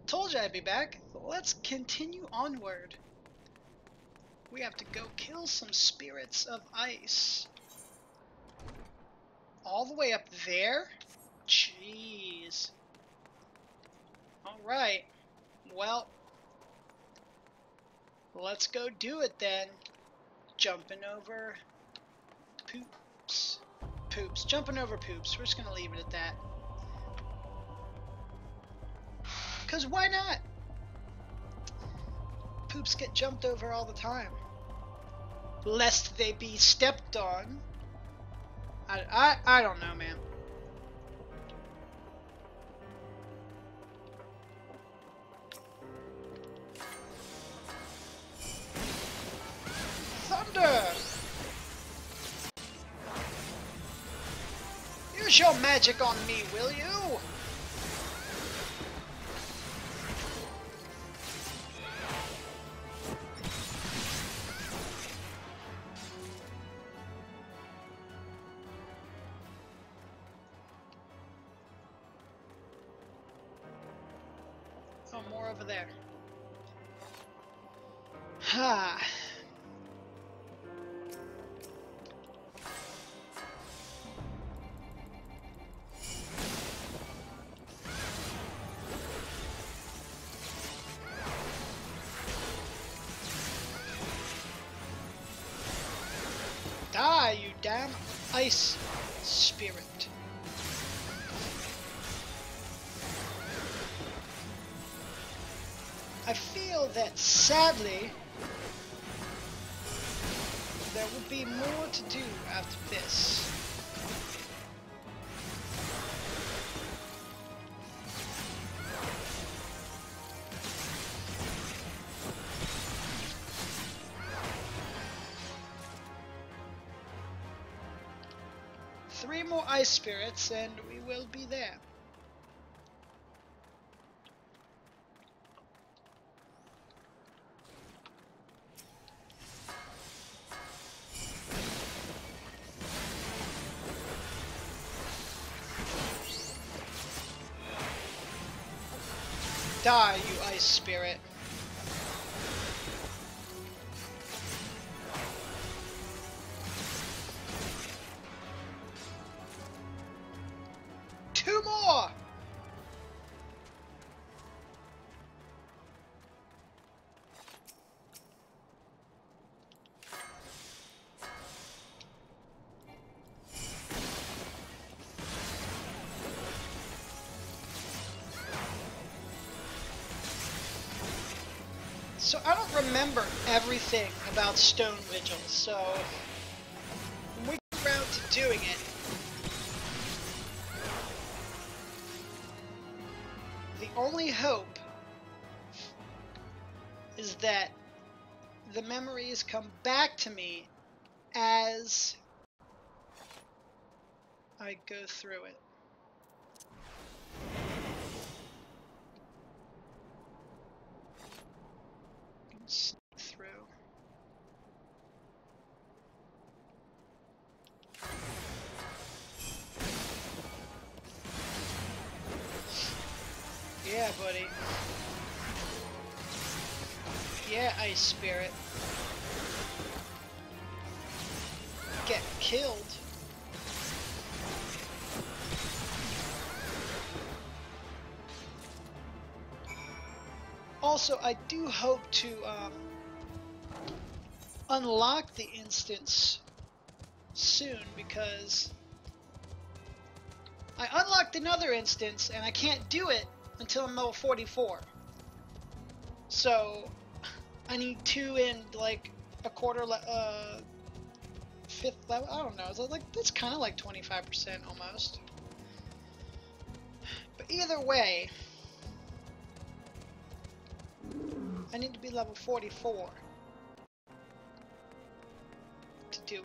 Told you I'd be back. Let's continue onward. We have to go kill some spirits of ice. All the way up there? Jeez. Alright. Well, let's go do it then. Jumping over poops. Poops. Jumping over poops. We're just gonna leave it at that. Because why not? Poops get jumped over all the time. Lest they be stepped on. I don't know, man. Thunder! Use your magic on me, will you? Oh, more over there. Ha. Die, you damn ice spirit. I feel that, sadly, there will be more to do after this. Three more ice spirits and we will be there. Die, you ice spirit. Two more! So I don't remember everything about Stone Vigil, so when we get around to doing it, the only hope is that the memories come back to me as I go through it. Sneak through. Yeah, buddy. Yeah, ice spirit. Get killed. Also, I do hope to unlock the instance soon, because I unlocked another instance and I can't do it until I'm level 44. So I need 2 and like a quarter, 5th level. I don't know. Is that like, that's kind of like 25% almost. But either way, I need to be level 44 to do it.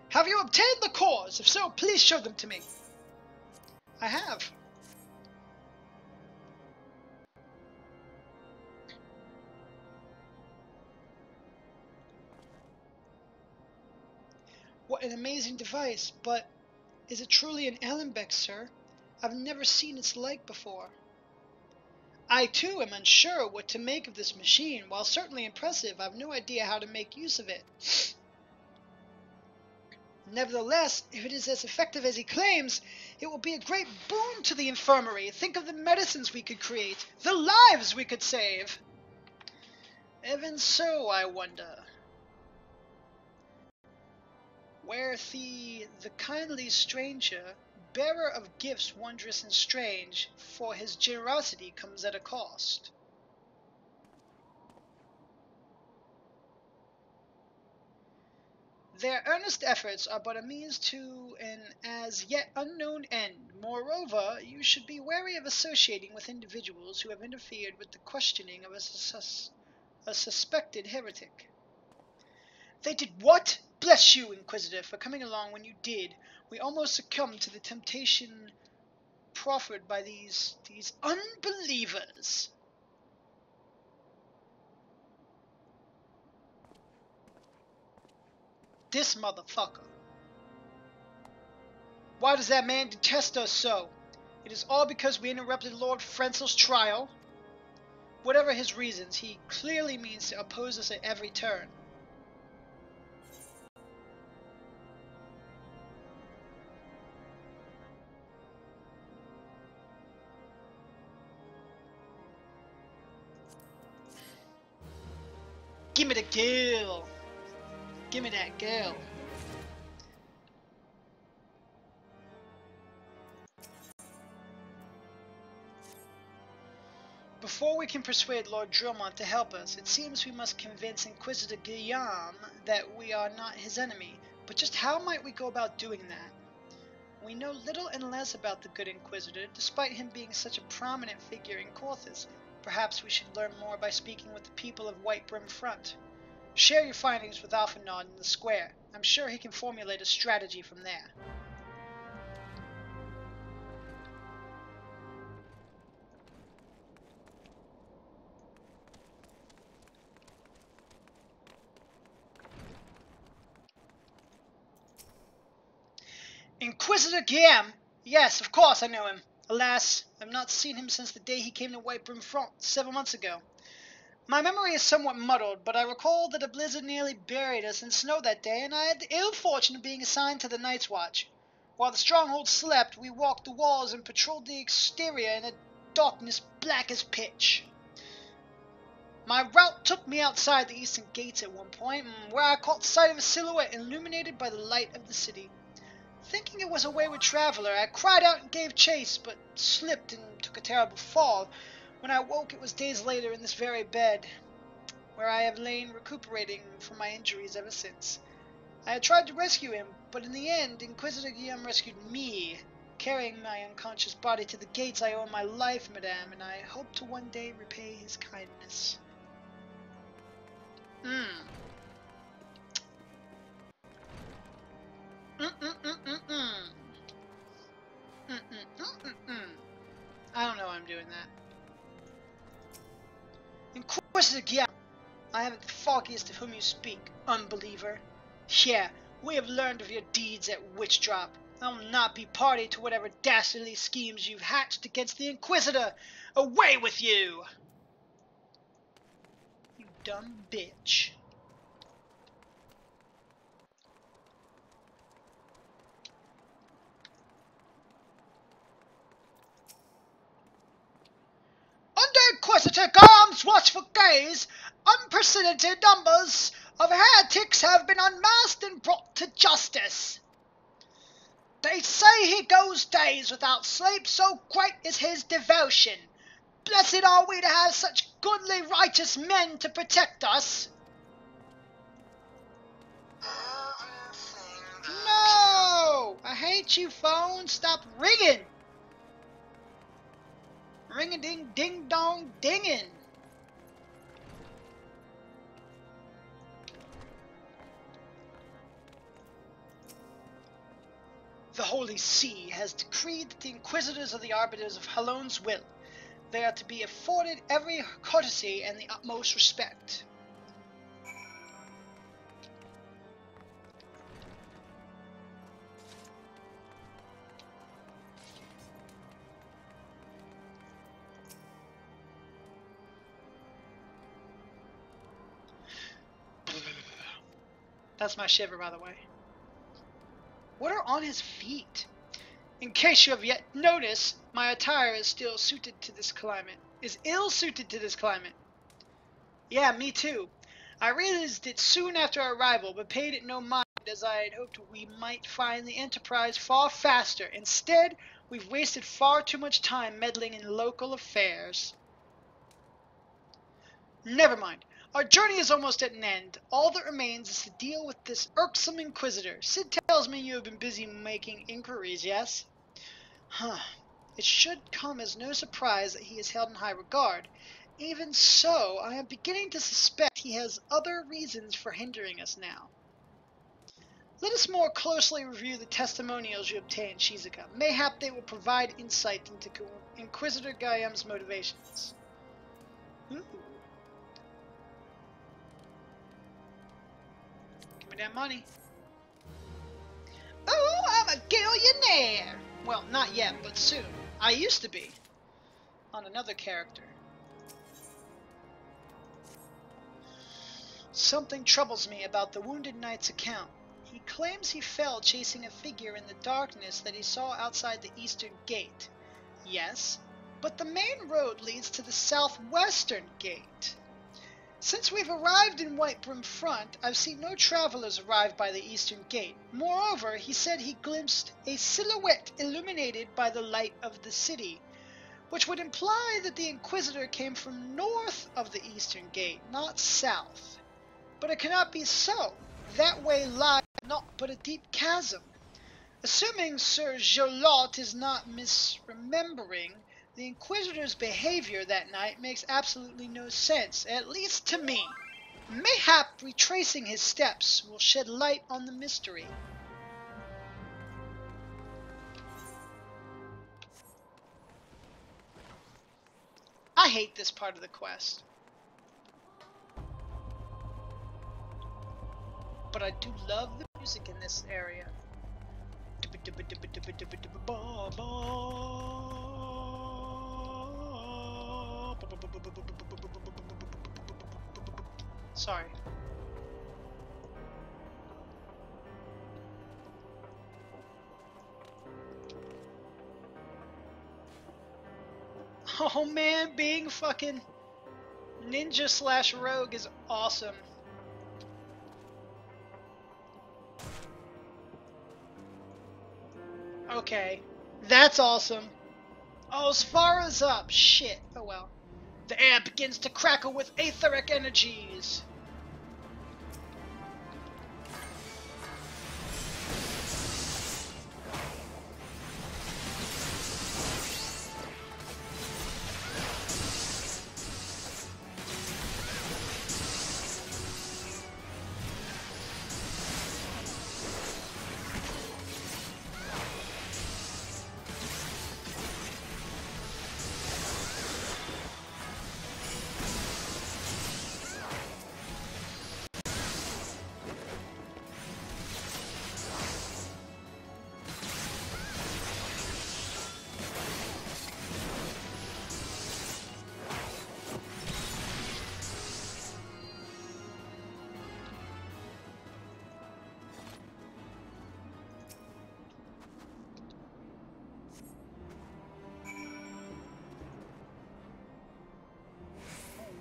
Have you obtained the cores? If so, please show them to me. I have. What an amazing device, but is it truly an Allenbeck, sir? I've never seen its like before. I too am unsure what to make of this machine. While certainly impressive, I have no idea how to make use of it. Nevertheless, if it is as effective as he claims, it will be a great boon to the infirmary. Think of the medicines we could create, the lives we could save. Even so, I wonder. Where the kindly stranger, bearer of gifts wondrous and strange, for his generosity comes at a cost. Their earnest efforts are but a means to an as yet unknown end. Moreover, you should be wary of associating with individuals who have interfered with the questioning of a suspected heretic. They did what? Bless you, Inquisitor, for coming along when you did. We almost succumbed to the temptation proffered by these unbelievers. This motherfucker. Why does that man detest us so? It is all because we interrupted Lord Frenzel's trial. Whatever his reasons, he clearly means to oppose us at every turn. Give me the girl. Give me that girl. Before we can persuade Lord Dromont to help us, it seems we must convince Inquisitor Guillaume that we are not his enemy. But just how might we go about doing that? We know little and less about the good Inquisitor, despite him being such a prominent figure in Corthus. Perhaps we should learn more by speaking with the people of White Brim Front. Share your findings with Alphanod in the square. I'm sure he can formulate a strategy from there. Inquisitor Guillaume! Yes, of course I know him. Alas, I've not seen him since the day he came to White Brim Front 7 months ago. My memory is somewhat muddled, but I recall that a blizzard nearly buried us in snow that day, and I had the ill fortune of being assigned to the Night's Watch. While the stronghold slept, we walked the walls and patrolled the exterior in a darkness black as pitch. My route took me outside the eastern gates at one point, where I caught sight of a silhouette illuminated by the light of the city. Thinking it was a wayward traveler, I cried out and gave chase, but slipped and took a terrible fall. When I woke, it was days later in this very bed, where I have lain recuperating from my injuries ever since. I had tried to rescue him, but in the end, Inquisitor Guillaume rescued me, carrying my unconscious body to the gates. I owe my life, madame, and I hope to one day repay his kindness. I don't know why I'm doing that. Inquisitor Guillaume, I haven't the foggiest of whom you speak, unbeliever. Yeah, we have learned of your deeds at Witchdrop. I will not be party to whatever dastardly schemes you've hatched against the Inquisitor. Away with you! You dumb bitch. Under Inquisitor Guillaume's watchful gaze, unprecedented numbers of heretics have been unmasked and brought to justice. They say he goes days without sleep, so great is his devotion. Blessed are we to have such goodly righteous men to protect us. No! I hate you, phone. Stop ringing. Ring-a-ding-ding-dong-dingin'. The Holy See has decreed that the Inquisitors are the arbiters of Halone's will. They are to be afforded every courtesy and the utmost respect. That's my shiver, by the way. What are on his feet? In case you have yet noticed, my attire is still suited to this climate. Is ill-suited to this climate. Yeah, me too. I realized it soon after our arrival, but paid it no mind, as I had hoped we might find the Enterprise far faster. Instead, we've wasted far too much time meddling in local affairs. Never mind. Our journey is almost at an end. All that remains is to deal with this irksome Inquisitor. Sid tells me you have been busy making inquiries, yes? Huh. It should come as no surprise that he is held in high regard. Even so, I am beginning to suspect he has other reasons for hindering us now. Let us more closely review the testimonials you obtained, Shizuka. Mayhap they will provide insight into Inquisitor Gaiam's motivations. Ooh. Give me that money. Oh, I'm a gillionaire! Well, not yet, but soon. I used to be. On another character. Something troubles me about the Wounded Knight's account. He claims he fell chasing a figure in the darkness that he saw outside the eastern gate. Yes, but the main road leads to the southwestern gate. Since we've arrived in Whitebrim Front, I've seen no travelers arrive by the eastern gate. Moreover, he said he glimpsed a silhouette illuminated by the light of the city, which would imply that the Inquisitor came from north of the eastern gate, not south. But it cannot be so. That way lies naught but a deep chasm. Assuming Sir Jolot is not misremembering, the Inquisitor's behavior that night makes absolutely no sense, at least to me. Mayhap retracing his steps will shed light on the mystery. I hate this part of the quest. But I do love the music in this area. Sorry. Oh man, being fucking ninja slash rogue is awesome. Okay, that's awesome. Oh, as far as up, shit. Oh well. The air begins to crackle with etheric energies.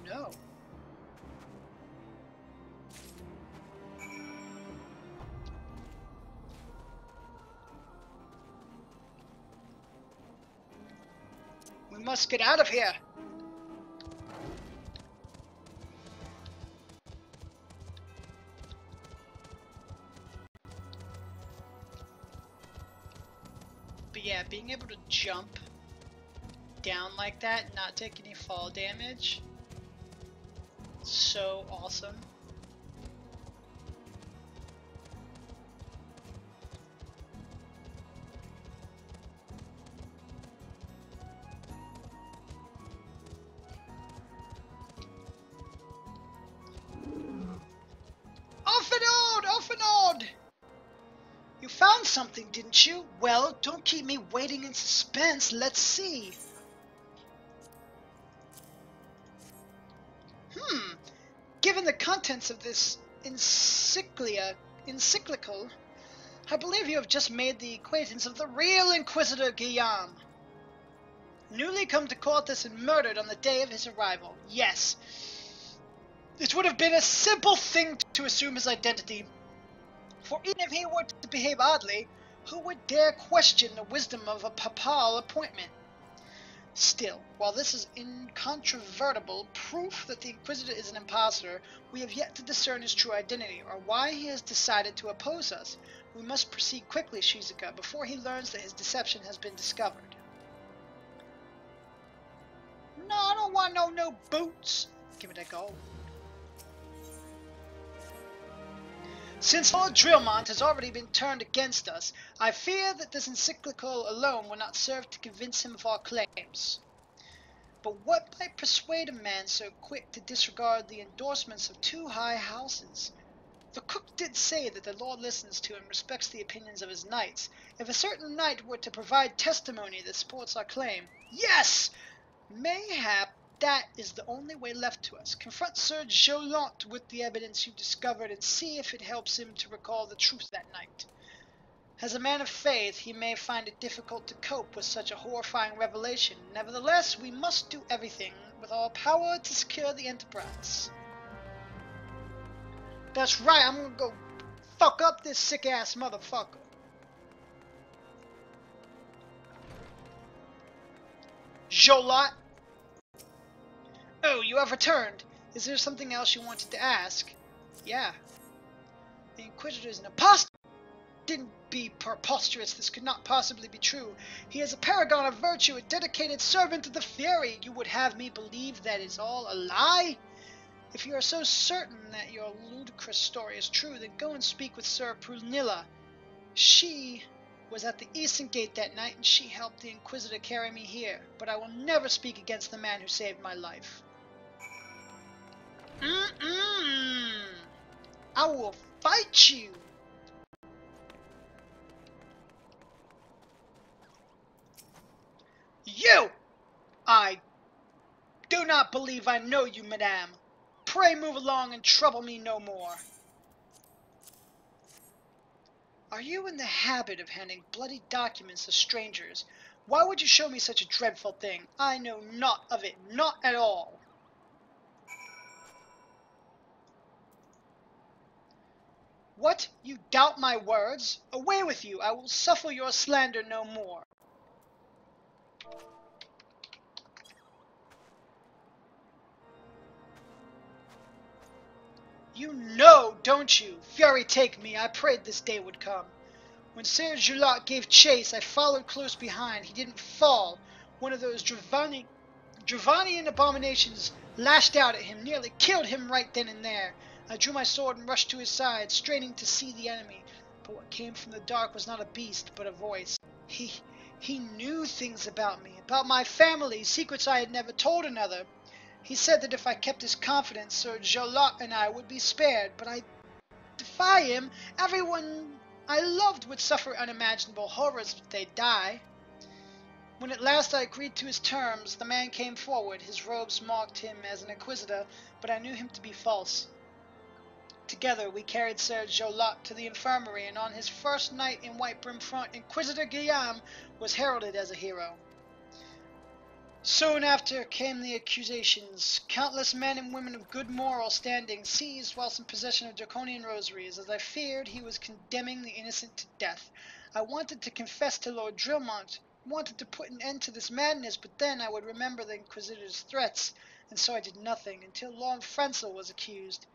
No. We must get out of here. But yeah, being able to jump down like that and not take any fall damage, so awesome. Offenord! You found something, didn't you? Well, don't keep me waiting in suspense. Let's see. Given the contents of this encyclia, encyclical, I believe you have just made the acquaintance of the real Inquisitor Guillaume. Newly come to Corthus and murdered on the day of his arrival. Yes. It would have been a simple thing to assume his identity, for even if he were to behave oddly, who would dare question the wisdom of a papal appointment? Still, while this is incontrovertible proof that the Inquisitor is an impostor, we have yet to discern his true identity, or why he has decided to oppose us. We must proceed quickly, Shizuka, before he learns that his deception has been discovered. No, I don't want no boots. Give me that gold. Since Lord Drillmont has already been turned against us, I fear that this encyclical alone will not serve to convince him of our claims. But what might persuade a man so quick to disregard the endorsements of two high houses? The cook did say that the Lord listens to and respects the opinions of his knights. If a certain knight were to provide testimony that supports our claim, yes! Mayhap that is the only way left to us. Confront Sir Jolant with the evidence you discovered and see if it helps him to recall the truth that night. As a man of faith, he may find it difficult to cope with such a horrifying revelation. Nevertheless, we must do everything with our power to secure the enterprise. That's right, I'm gonna go fuck up this sick-ass motherfucker. Jolant! Oh, you have returned. Is there something else you wanted to ask? Yeah. The Inquisitor is an impostor. Didn't be preposterous. This could not possibly be true. He is a paragon of virtue, a dedicated servant of the Fury. You would have me believe that is all a lie? If you are so certain that your ludicrous story is true, then go and speak with Sir Prunilla. She was at the Eastern Gate that night, and she helped the Inquisitor carry me here. But I will never speak against the man who saved my life. I will fight you. You! I do not believe I know you, madame. Pray move along and trouble me no more. Are you in the habit of handing bloody documents to strangers? Why would you show me such a dreadful thing? I know naught of it, not at all. What? You doubt my words? Away with you! I will suffer your slander no more. You know, don't you? Fury take me, I prayed this day would come. When Sir Jolant gave chase, I followed close behind. He didn't fall. One of those Dravanian abominations lashed out at him, nearly killed him right then and there. I drew my sword and rushed to his side, straining to see the enemy. But what came from the dark was not a beast, but a voice. He knew things about me, about my family, secrets I had never told another. He said that if I kept his confidence, Sir Jolant and I would be spared, but I defy him. Everyone I loved would suffer unimaginable horrors if they die. When at last I agreed to his terms, the man came forward. His robes marked him as an inquisitor, but I knew him to be false. Together we carried Sir Jolant to the infirmary, and on his first night in White Brim Front, Inquisitor Guillaume was heralded as a hero. Soon after came the accusations. Countless men and women of good moral standing seized whilst in possession of draconian rosaries, as I feared he was condemning the innocent to death. I wanted to confess to Lord Drillmont, wanted to put an end to this madness, but then I would remember the Inquisitor's threats, and so I did nothing, until Lord Frenzel was accused.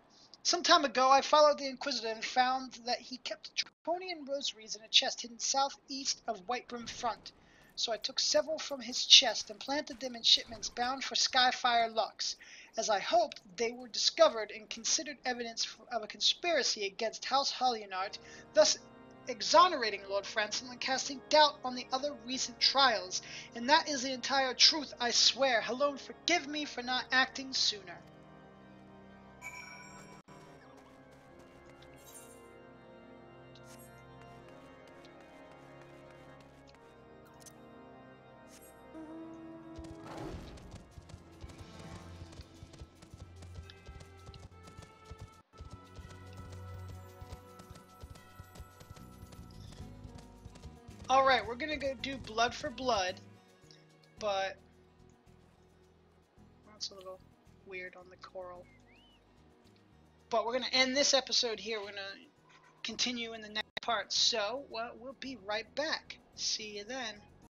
Some time ago I followed the Inquisitor and found that he kept draconian rosaries in a chest hidden southeast of White Brim Front. So I took several from his chest and planted them in shipments bound for Skyfire Lux. As I hoped, they were discovered and considered evidence of a conspiracy against House Hollionart, thus exonerating Lord Franson and casting doubt on the other recent trials. And that is the entire truth, I swear. Helone, forgive me for not acting sooner. Alright, we're gonna go do blood for blood, but that's a little weird on the coral. But we're gonna end this episode here. We're gonna continue in the next part. So, well, we'll be right back. See you then.